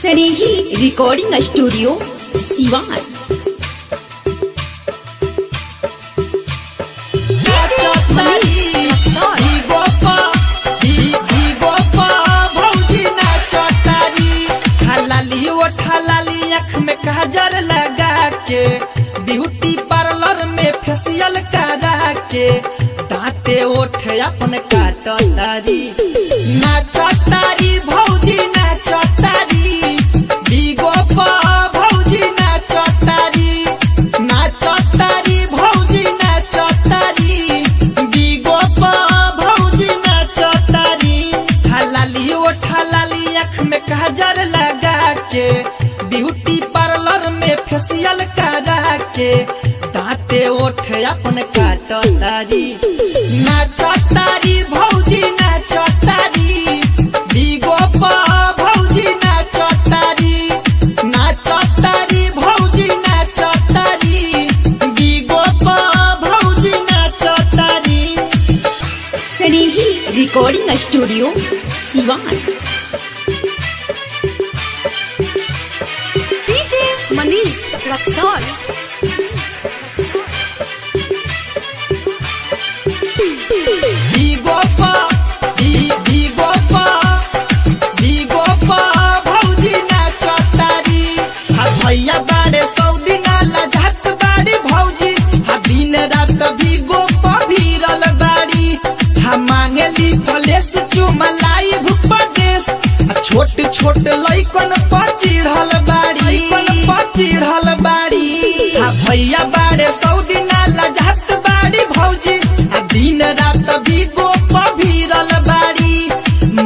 स्नेही recording studio Siwan. काजर लगा के ब्यूटी पार्लर में फेशियल करा के दांते ओठ अपन काटतारी नाचतारी भौजी नाचतारी बिगो पा भौजी नाचतारी नाचतारी भौजी नाचतारी बिगो पा भौजी नाचतारी हलाली ओठ हलाली आँख में काजर लगा के ब्यूटी पार्लर में फेशियल करा के दांते ओठ अपन काटतारी नाचतारी भौजी नाचतारी बिगो पा भौजी नाचतारी नाचतारी भौजी नाचतारी बिगो पा भौजी नाचतारी। स्नेही रिकॉर्डिंग स्टूडियो सिवान। मनीष रक्सौल। भैया बाड़े सऊदी नाला जात बाड़ी भौजी हा दिन रात भीगो पा भीरल बाड़ी हा मांगेली फलेस चुमलाई भूपदेश छोट छोट लइकन पा चिढ़ल बाड़ी चिढ़ल बाड़ी हा भैया बाड़े सऊदी नाला जात बाड़ी भौजी हा दिन रात भीगो पा भीरल बाड़ी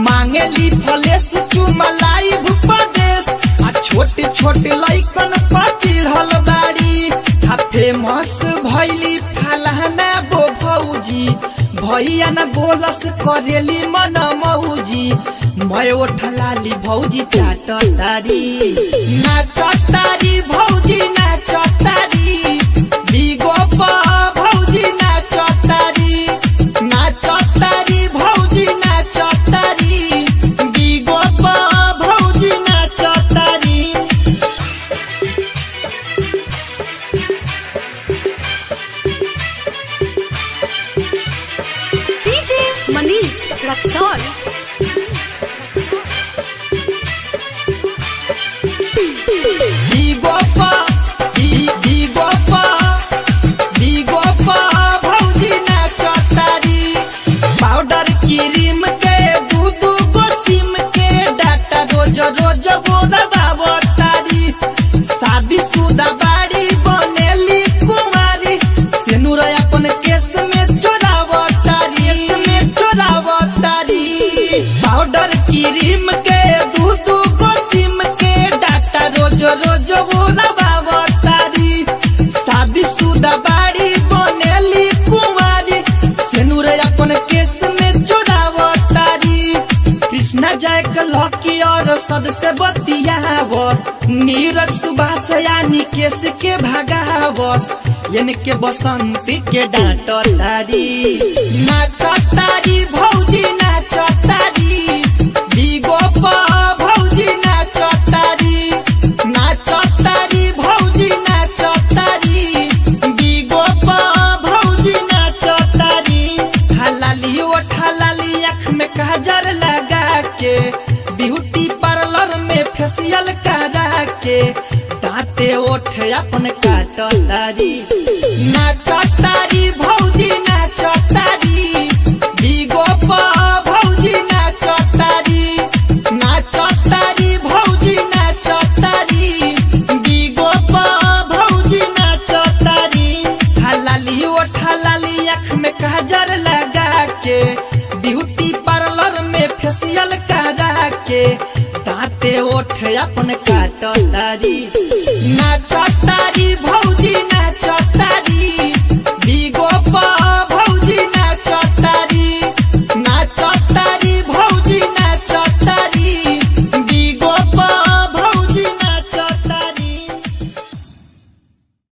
मांगेली फलेस चुमलाई भूपदेश छोटे छोटे लइकन पा चिढ़ल बाड़ी हा फेमस भैली फलाना बो भौजी भैया न बोलस करेली मन मौजी मैं ओठलाली भौजी चाटतारी नाचतारी भौजी नाचतारी बिगो पा भौजी नाचतारी नाचतारी भौजी नाचतारी बिगो पा भौजी नाचतारी। मनीष रक्सौल। पाउडर क्रीम के दूध गोसिम के डाटा रोज रोज बोलबावतारी शादी शुदा बाड़ी बनेली कुमारी सेनुर अपन केस में चोरावतारी पाउडर क्रीम के दूध गोसिम के डाटा रोज रोज बोलबावतारी शादी शुदा बाड़ी बनेली कुमारी सेनुर अपन केस में चोरावतारी कृष्णा जय लकी और सद से बतियावस नीरज सुभाष यानी केस के भगावस इनके बसंती के डांटतारी नाचतारी भौजी नाचतारी बिगो पा भौजी नाचतारी नाचतारी भौजी नाचतारी बिगो पा भौजी नाचतारी हलाली ओठ हलाली आँख में काजर लगा के ब्यूटी पार्लर में फेशियल करा के दांते ओठ अपन काटतारी नाचतारी भौजी नाचतारी बिगो पा भौजी नाचतारी नाचतारी भौजी नाचतारी बिगो पा भौजी नाचतारी हलाली ओठ हलाली आँख में काजर लगा के ब्यूटी पार्लर में फेशियल करा के दांते ओठ अपन काटतारी।